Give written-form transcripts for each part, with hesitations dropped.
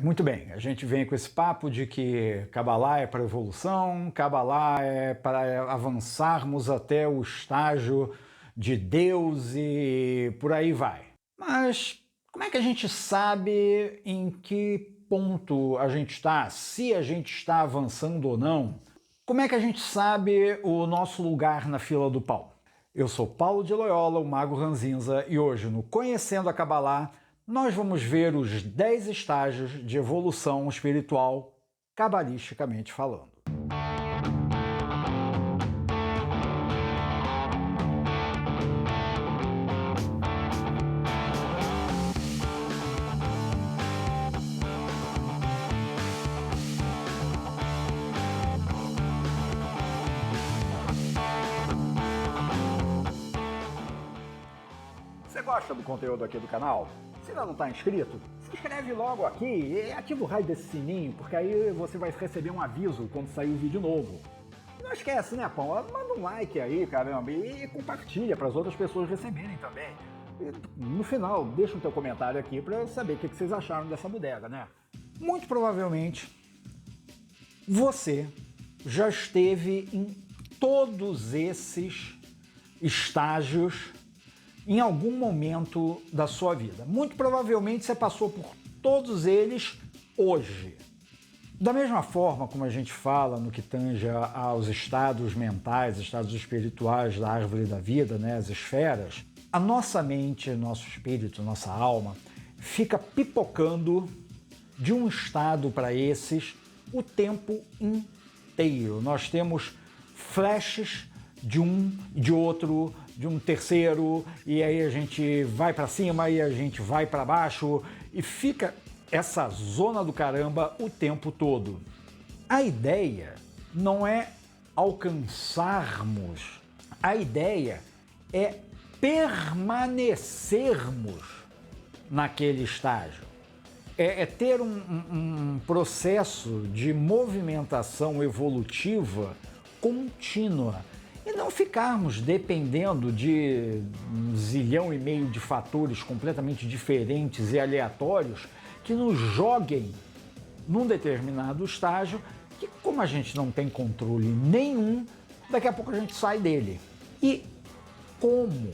Muito bem, a gente vem com esse papo de que Kabbalah é para evolução, Kabbalah é para avançarmos até o estágio de Deus e por aí vai. Mas como é que a gente sabe em que ponto a gente está, se a gente está avançando ou não? Como é que a gente sabe o nosso lugar na fila do pão? Eu sou Paulo de Loyola, o Mago Ranzinza, e hoje no Conhecendo a Kabbalah nós vamos ver os 10 estágios de evolução espiritual, cabalisticamente falando. Você gosta do conteúdo aqui do canal? Se ainda não está inscrito, se inscreve logo aqui e ativa o raio desse sininho, porque aí você vai receber um aviso quando sair o vídeo novo. E não esquece, né, pão? Manda um like aí, caramba, e compartilha para as outras pessoas receberem também. E no final, deixa o teu comentário aqui para eu saber o que vocês acharam dessa bodega, né? Muito provavelmente, você já esteve em todos esses estágios em algum momento da sua vida. Muito provavelmente você passou por todos eles hoje. Da mesma forma como a gente fala no que tange aos estados mentais, estados espirituais da árvore da vida, né, as esferas, a nossa mente, nosso espírito, nossa alma fica pipocando de um estado para esses o tempo inteiro. Nós temos flashes de um, de outro, de um terceiro, e aí a gente vai para cima e a gente vai para baixo e fica essa zona do caramba o tempo todo. A ideia não é alcançarmos, a ideia é permanecermos naquele estágio. É ter um processo de movimentação evolutiva contínua. E não ficarmos dependendo de 1,5 zilhão de fatores completamente diferentes e aleatórios que nos joguem num determinado estágio que, como a gente não tem controle nenhum, daqui a pouco a gente sai dele. E como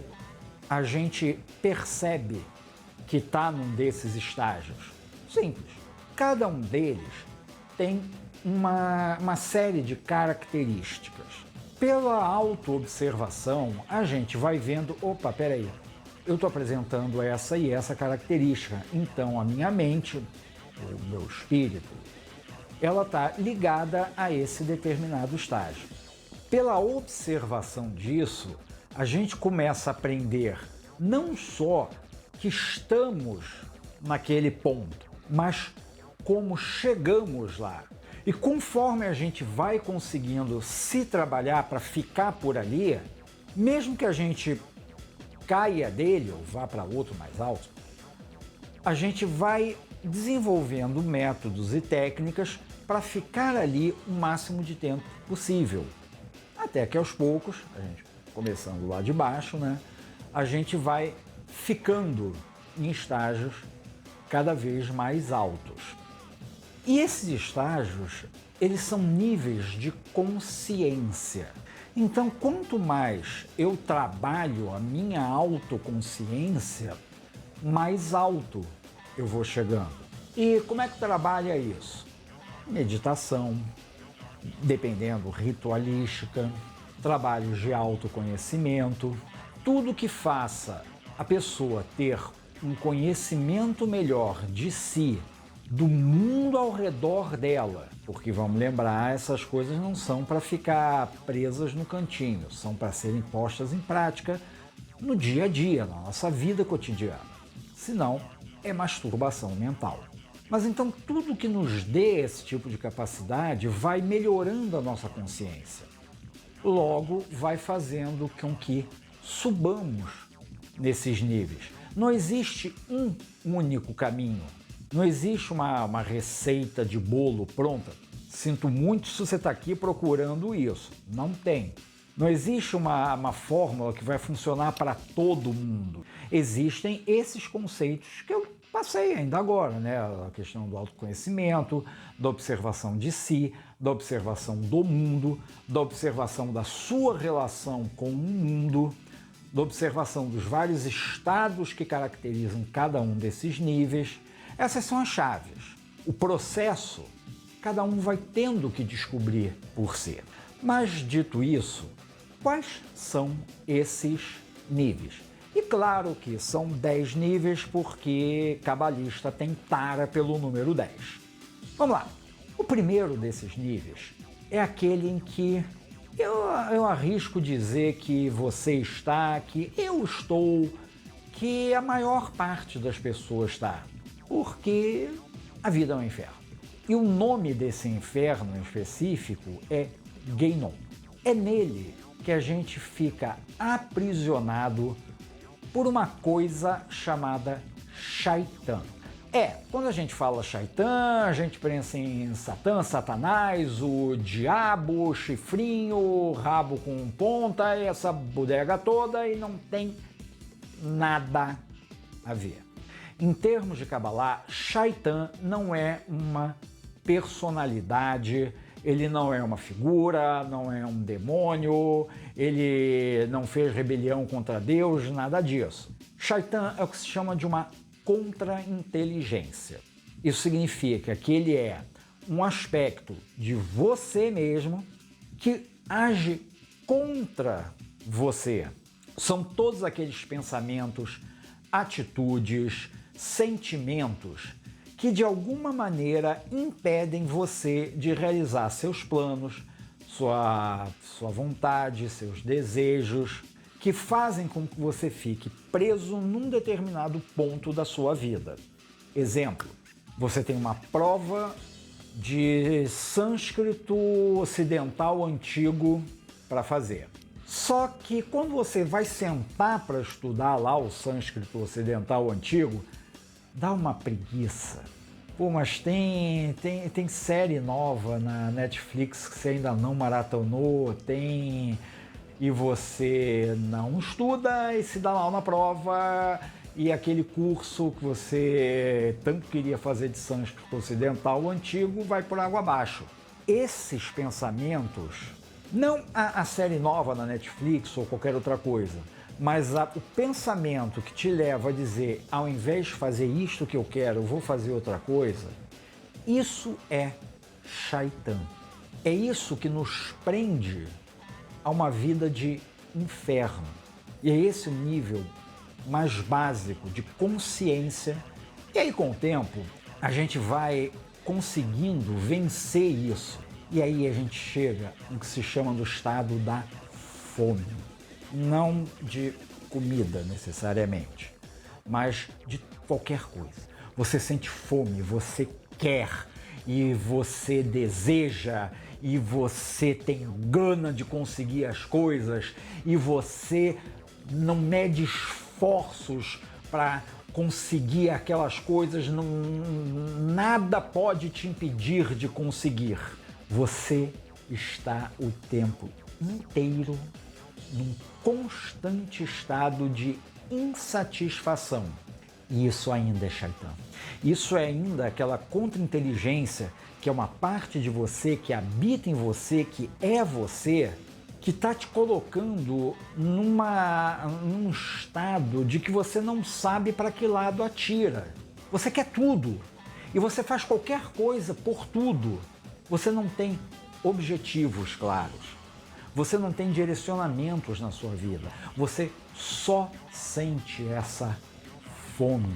a gente percebe que está num desses estágios? Simples. Cada um deles tem uma série de características. Pela autoobservação, a gente vai vendo, opa, peraí, eu estou apresentando essa e essa característica, então a minha mente, o meu espírito, ela está ligada a esse determinado estágio. Pela observação disso, a gente começa a aprender não só que estamos naquele ponto, mas como chegamos lá. E conforme a gente vai conseguindo se trabalhar para ficar por ali, mesmo que a gente caia dele ou vá para outro mais alto, a gente vai desenvolvendo métodos e técnicas para ficar ali o máximo de tempo possível. Até que aos poucos, a gente começando lá de baixo, né, a gente vai ficando em estágios cada vez mais altos. E esses estágios, eles são níveis de consciência. Então, quanto mais eu trabalho a minha autoconsciência, mais alto eu vou chegando. E como é que trabalha isso? Meditação, dependendo, ritualística, trabalhos de autoconhecimento, tudo que faça a pessoa ter um conhecimento melhor de si, do mundo ao redor dela, porque vamos lembrar, essas coisas não são para ficar presas no cantinho, são para serem postas em prática no dia a dia, na nossa vida cotidiana. Senão, é masturbação mental. Mas então tudo que nos dê esse tipo de capacidade vai melhorando a nossa consciência. Logo, vai fazendo com que subamos nesses níveis. Não existe um único caminho. Não existe uma receita de bolo pronta. Sinto muito se você está aqui procurando isso. Não tem. Não existe uma fórmula que vai funcionar para todo mundo. Existem esses conceitos que eu passei ainda agora, né? A questão do autoconhecimento, da observação de si, da observação do mundo, da observação da sua relação com o mundo, da observação dos vários estados que caracterizam cada um desses níveis. Essas são as chaves. O processo, cada um vai tendo que descobrir por si. Mas, dito isso, quais são esses níveis? E claro que são 10 níveis porque cabalista tem tara pelo número 10. Vamos lá. O primeiro desses níveis é aquele em que eu arrisco dizer que você está, que eu estou, que a maior parte das pessoas está, porque a vida é um inferno. E o nome desse inferno em específico é Gehinnom. É nele que a gente fica aprisionado por uma coisa chamada Shaitan. Quando a gente fala Shaitan, a gente pensa em Satã, Satanás, o diabo, chifrinho, rabo com ponta, essa bodega toda, e não tem nada a ver. Em termos de Kabbalah, Shaitan não é uma personalidade, ele não é uma figura, não é um demônio, ele não fez rebelião contra Deus, nada disso. Shaitan é o que se chama de uma contra-inteligência. Isso significa que ele é um aspecto de você mesmo que age contra você. São todos aqueles pensamentos, atitudes, sentimentos que de alguma maneira impedem você de realizar seus planos, sua vontade, seus desejos, que fazem com que você fique preso num determinado ponto da sua vida. Exemplo, você tem uma prova de sânscrito ocidental antigo para fazer. Só que quando você vai sentar para estudar lá o sânscrito ocidental antigo, dá uma preguiça. Pô, mas tem série nova na Netflix que você ainda não maratonou, e você não estuda e se dá mal na prova, e aquele curso que você tanto queria fazer de sânscrito ocidental antigo vai por água abaixo. Esses pensamentos, não a série nova na Netflix ou qualquer outra coisa, mas o pensamento que te leva a dizer, ao invés de fazer isto que eu quero, eu vou fazer outra coisa, isso é Shaitan. É isso que nos prende a uma vida de inferno. E é esse o nível mais básico de consciência. E aí, com o tempo, a gente vai conseguindo vencer isso. E aí a gente chega no que se chama do estado da fome. Não de comida necessariamente, mas de qualquer coisa. Você sente fome, você quer, e você deseja, e você tem gana de conseguir as coisas, e você não mede esforços para conseguir aquelas coisas, nada pode te impedir de conseguir. Você está o tempo inteiro num constante estado de insatisfação. E isso ainda é Shaitan. Isso é ainda aquela contra-inteligência que é uma parte de você, que habita em você, que é você, que está te colocando num estado de que você não sabe para que lado atira. Você quer tudo e você faz qualquer coisa por tudo. Você não tem objetivos claros. Você não tem direcionamentos na sua vida. Você só sente essa fome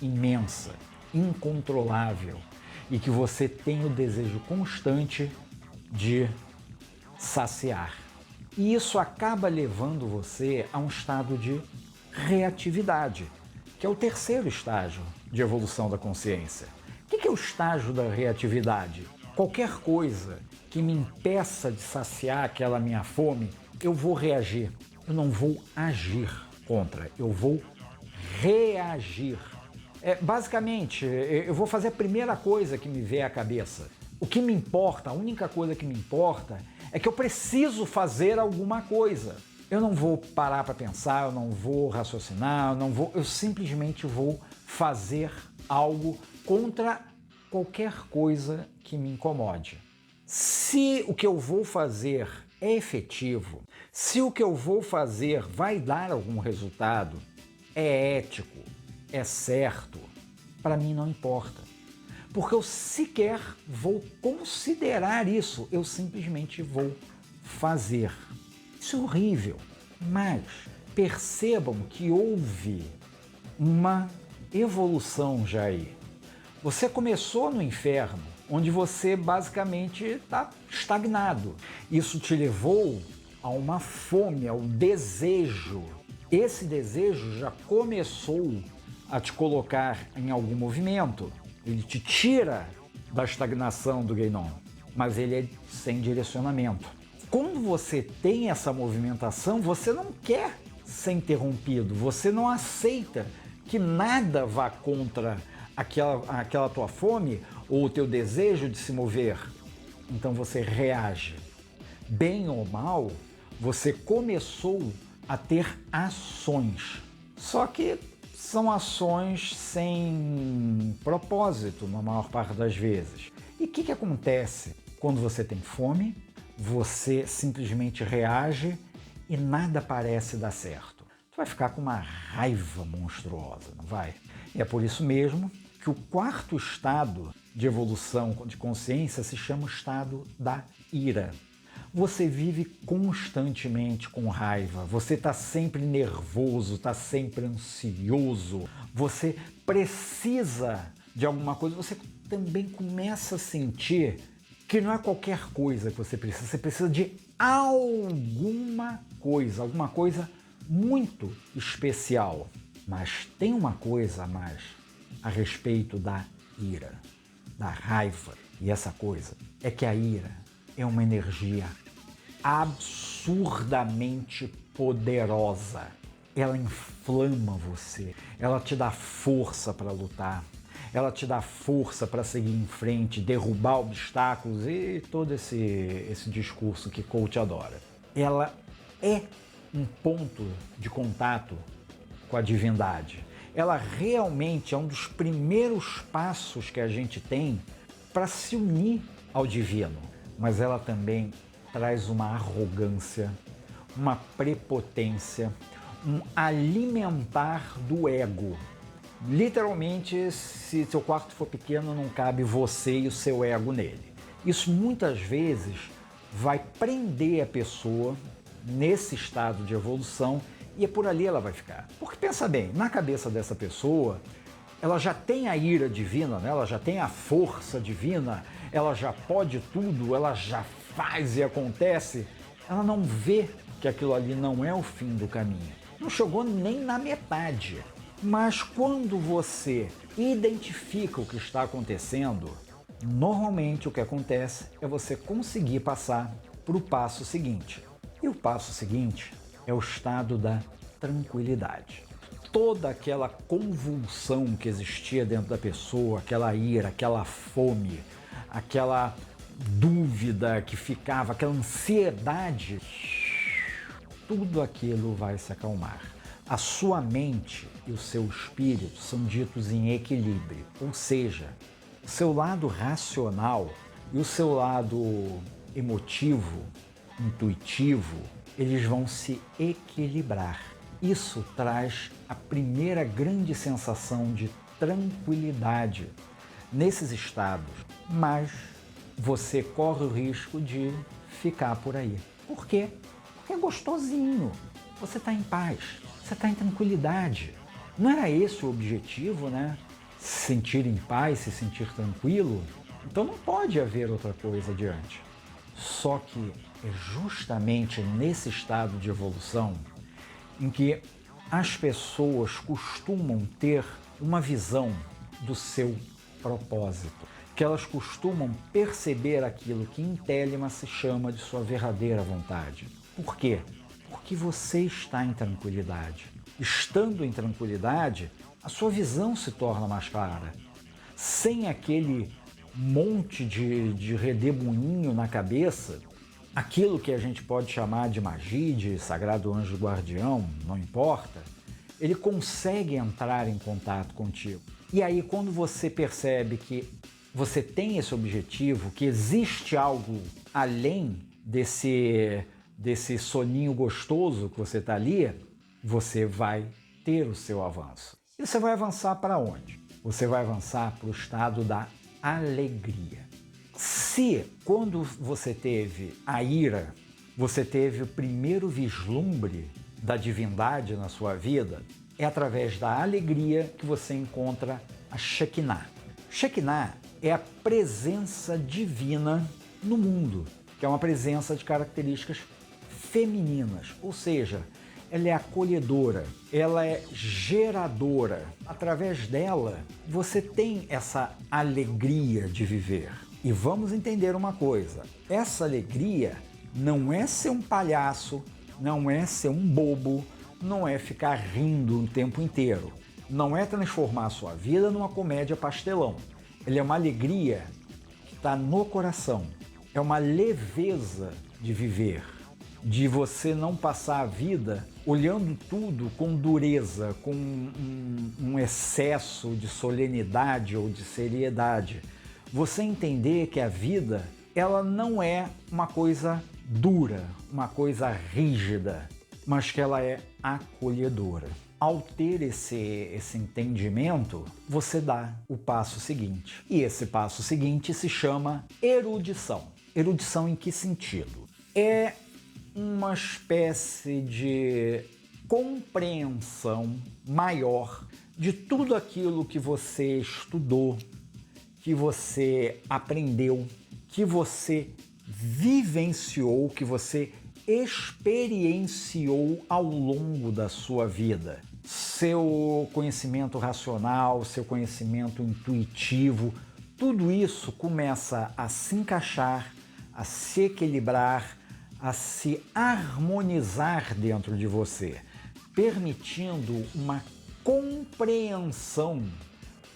imensa, incontrolável, e que você tem o desejo constante de saciar. E isso acaba levando você a um estado de reatividade, que é o terceiro estágio de evolução da consciência. O que é o estágio da reatividade? Qualquer coisa que me impeça de saciar aquela minha fome, eu vou reagir. Eu não vou agir contra, eu vou reagir. Basicamente, eu vou fazer a primeira coisa que me vier à cabeça. O que me importa, a única coisa que me importa, é que eu preciso fazer alguma coisa. Eu não vou parar para pensar, eu não vou raciocinar, eu simplesmente vou fazer algo contra qualquer coisa que me incomode. Se o que eu vou fazer é efetivo, se o que eu vou fazer vai dar algum resultado, é ético, é certo, para mim não importa. Porque eu sequer vou considerar isso, eu simplesmente vou fazer. Isso é horrível, mas percebam que houve uma evolução já aí. Você começou no inferno, onde você basicamente está estagnado. Isso te levou a uma fome, ao desejo. Esse desejo já começou a te colocar em algum movimento. Ele te tira da estagnação do Guénon, mas ele é sem direcionamento. Quando você tem essa movimentação, você não quer ser interrompido, você não aceita que nada vá contra aquela tua fome ou o teu desejo de se mover. Então você reage. Bem ou mal, você começou a ter ações. Só que são ações sem propósito, na maior parte das vezes. E o que acontece quando você tem fome? Você simplesmente reage e nada parece dar certo. Tu vai ficar com uma raiva monstruosa, não vai? E é por isso mesmo que o quarto estado de evolução de consciência se chama o estado da ira. Você vive constantemente com raiva, você está sempre nervoso, está sempre ansioso, você precisa de alguma coisa, você também começa a sentir que não é qualquer coisa que você precisa de alguma coisa muito especial. Mas tem uma coisa a mais a respeito da ira, da raiva. E essa coisa é que a ira é uma energia absurdamente poderosa. Ela inflama você, ela te dá força para lutar, ela te dá força para seguir em frente, derrubar obstáculos e todo esse discurso que coach adora. Ela é um ponto de contato com a divindade. Ela realmente é um dos primeiros passos que a gente tem para se unir ao divino. Mas ela também traz uma arrogância, uma prepotência, um alimentar do ego. Literalmente, se seu quarto for pequeno, não cabe você e o seu ego nele. Isso muitas vezes vai prender a pessoa nesse estado de evolução e é por ali ela vai ficar. Porque pensa bem, na cabeça dessa pessoa, ela já tem a ira divina, né? Ela já tem a força divina, ela já pode tudo, ela já faz e acontece. Ela não vê que aquilo ali não é o fim do caminho. Não chegou nem na metade. Mas quando você identifica o que está acontecendo, normalmente o que acontece é você conseguir passar para o passo seguinte. E o passo seguinte é o estado da tranquilidade. Toda aquela convulsão que existia dentro da pessoa, aquela ira, aquela fome, aquela dúvida que ficava, aquela ansiedade, tudo aquilo vai se acalmar. A sua mente e o seu espírito são ditos em equilíbrio, ou seja, o seu lado racional e o seu lado emotivo, intuitivo, eles vão se equilibrar. Isso traz a primeira grande sensação de tranquilidade nesses estados, mas você corre o risco de ficar por aí. Por quê? Porque é gostosinho, você está em paz, você está em tranquilidade. Não era esse o objetivo, né? Se sentir em paz, se sentir tranquilo? Então não pode haver outra coisa adiante. Só que é justamente nesse estado de evolução em que as pessoas costumam ter uma visão do seu propósito, que elas costumam perceber aquilo que em Telema se chama de sua verdadeira vontade. Por quê? Porque você está em tranquilidade. Estando em tranquilidade, a sua visão se torna mais clara. Sem aquele monte de redemoinho na cabeça, aquilo que a gente pode chamar de magia, de sagrado anjo guardião, não importa, ele consegue entrar em contato contigo. E aí, quando você percebe que você tem esse objetivo, que existe algo além desse soninho gostoso que você está ali, você vai ter o seu avanço. E você vai avançar para onde? Você vai avançar para o estado da alegria. Se, quando você teve a ira, você teve o primeiro vislumbre da divindade na sua vida, é através da alegria que você encontra a Shekinah. Shekinah é a presença divina no mundo, que é uma presença de características femininas, ou seja, ela é acolhedora, ela é geradora. Através dela, você tem essa alegria de viver. E vamos entender uma coisa, essa alegria não é ser um palhaço, não é ser um bobo, não é ficar rindo o tempo inteiro, não é transformar a sua vida numa comédia pastelão. Ela é uma alegria que está no coração, é uma leveza de viver, de você não passar a vida olhando tudo com dureza, com um excesso de solenidade ou de seriedade. Você entender que a vida, ela não é uma coisa dura, uma coisa rígida, mas que ela é acolhedora. Ao ter esse entendimento, você dá o passo seguinte. E esse passo seguinte se chama erudição. Erudição em que sentido? É uma espécie de compreensão maior de tudo aquilo que você estudou, que você aprendeu, que você vivenciou, que você experienciou ao longo da sua vida. Seu conhecimento racional, seu conhecimento intuitivo, tudo isso começa a se encaixar, a se equilibrar, a se harmonizar dentro de você, permitindo uma compreensão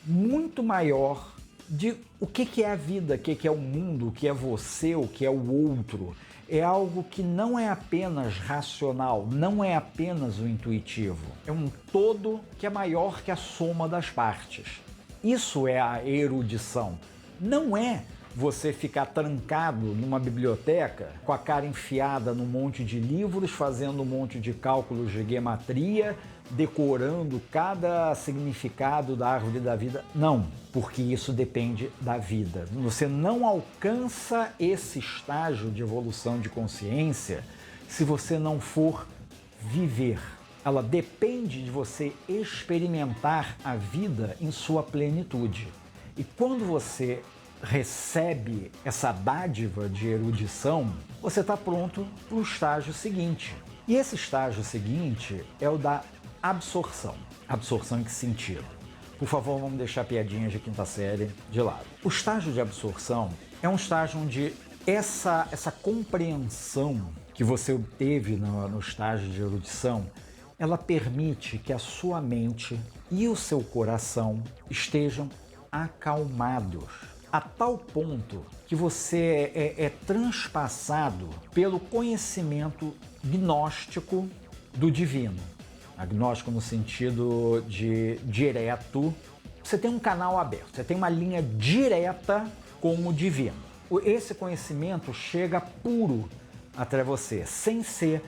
muito maior de o que é a vida, o que é o mundo, o que é você, o que é o outro. É algo que não é apenas racional, não é apenas o intuitivo. É um todo que é maior que a soma das partes. Isso é a erudição. Não é você ficar trancado numa biblioteca com a cara enfiada num monte de livros, fazendo um monte de cálculos de gematria, decorando cada significado da árvore da vida. Não, porque isso depende da vida. Você não alcança esse estágio de evolução de consciência se você não for viver. Ela depende de você experimentar a vida em sua plenitude. E quando você recebe essa dádiva de erudição, você está pronto para o estágio seguinte. E esse estágio seguinte é o da absorção. Absorção em que sentido? Por favor, vamos deixar piadinhas de quinta série de lado. O estágio de absorção é um estágio onde essa compreensão que você obteve no estágio de erudição, ela permite que a sua mente e o seu coração estejam acalmados, a tal ponto que você é transpassado pelo conhecimento gnóstico do divino. Agnóstico no sentido de direto. Você tem um canal aberto, você tem uma linha direta com o divino. Esse conhecimento chega puro até você, sem ser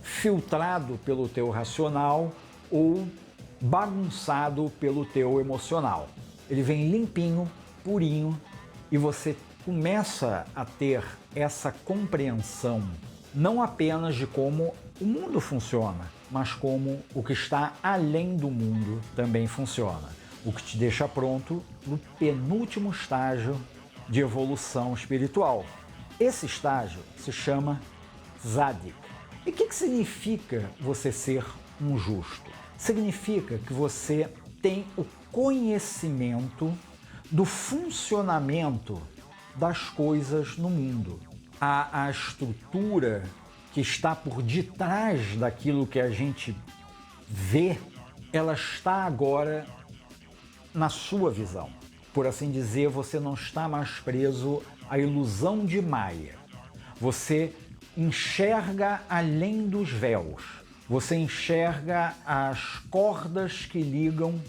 filtrado pelo teu racional ou bagunçado pelo teu emocional. Ele vem limpinho, purinho, e você começa a ter essa compreensão não apenas de como o mundo funciona, mas como o que está além do mundo também funciona, o que te deixa pronto no penúltimo estágio de evolução espiritual. Esse estágio se chama Tzadik. E o que significa você ser um justo? Significa que você tem o conhecimento do funcionamento das coisas no mundo. A estrutura que está por detrás daquilo que a gente vê, ela está agora na sua visão. Por assim dizer, você não está mais preso à ilusão de Maia. Você enxerga além dos véus. Você enxerga as cordas que ligam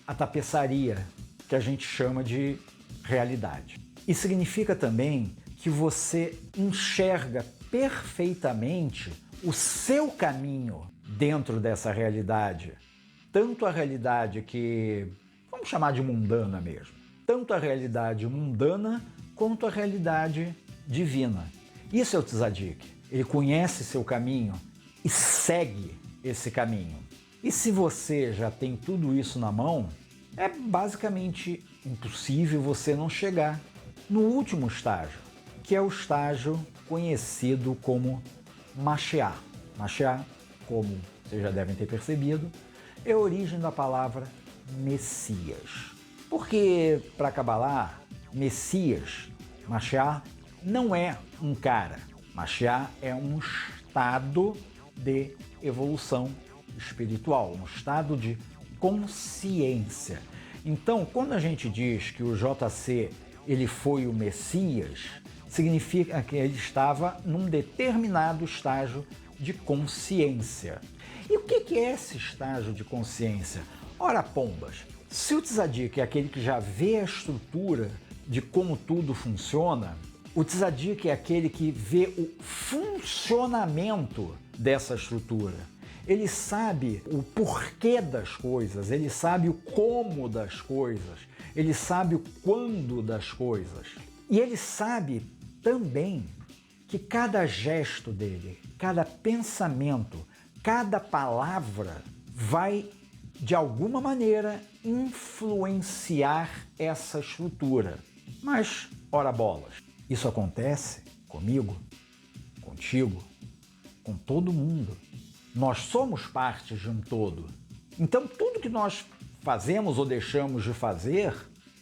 a tapeçaria, que a gente chama de realidade. E significa também que você enxerga perfeitamente o seu caminho dentro dessa realidade. Tanto a realidade que, vamos chamar de mundana mesmo, tanto a realidade mundana quanto a realidade divina. Isso é o Tzaddik. Ele conhece seu caminho e segue esse caminho. E se você já tem tudo isso na mão, é basicamente impossível você não chegar no último estágio, que é o estágio conhecido como Mashiach. Mashiach, como vocês já devem ter percebido, é a origem da palavra Messias. Porque, para Kabbalah, Messias, Mashiach, não é um cara. Mashiach é um estado de evolução espiritual, um estado de consciência. Então, quando a gente diz que o JC ele foi o Messias, significa que ele estava num determinado estágio de consciência. E o que é esse estágio de consciência? Ora, pombas, se o Tzaddik é aquele que já vê a estrutura de como tudo funciona, o Tzaddik é aquele que vê o funcionamento dessa estrutura. Ele sabe o porquê das coisas, ele sabe o como das coisas, ele sabe o quando das coisas. E ele sabe também que cada gesto dele, cada pensamento, cada palavra vai, de alguma maneira, influenciar essa estrutura. Mas, ora bolas, isso acontece comigo, contigo, com todo mundo. Nós somos parte de um todo. Então, tudo que nós fazemos ou deixamos de fazer,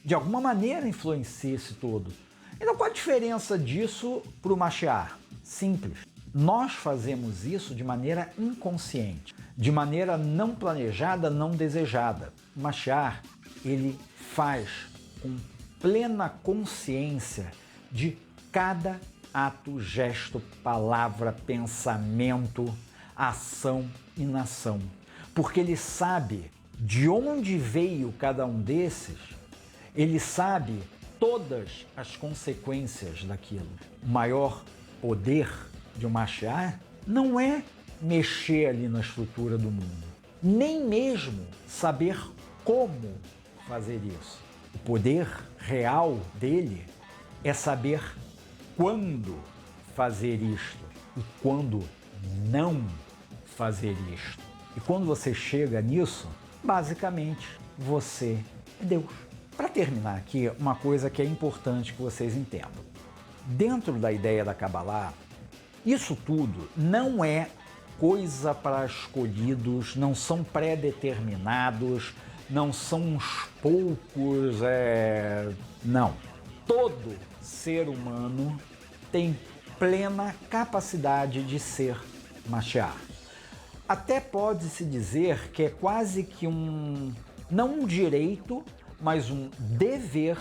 de alguma maneira influencia esse todo. Então, qual a diferença disso para o Mashiach? Simples. Nós fazemos isso de maneira inconsciente, de maneira não planejada, não desejada. O Mashiach, ele faz com plena consciência de cada ato, gesto, palavra, pensamento, ação e inação. Porque ele sabe de onde veio cada um desses, ele sabe todas as consequências daquilo. O maior poder de um Mashiach não é mexer ali na estrutura do mundo, nem mesmo saber como fazer isso. O poder real dele é saber quando fazer isto e quando não fazer isto. E quando você chega nisso, basicamente você é Deus. Para terminar aqui, uma coisa que é importante que vocês entendam. Dentro da ideia da Kabbalah, isso tudo não é coisa para escolhidos, não são pré-determinados, não são uns poucos, não. Todo ser humano tem plena capacidade de ser Mashiach. Até pode-se dizer que é quase que não um direito, mas um dever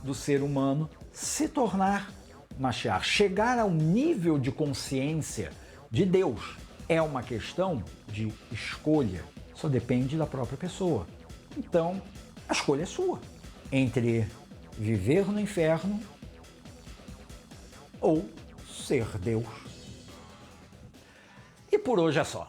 do ser humano se tornar Mashiach. Chegar ao nível de consciência de Deus é uma questão de escolha, só depende da própria pessoa. Então, a escolha é sua, entre viver no inferno ou ser Deus. E por hoje é só.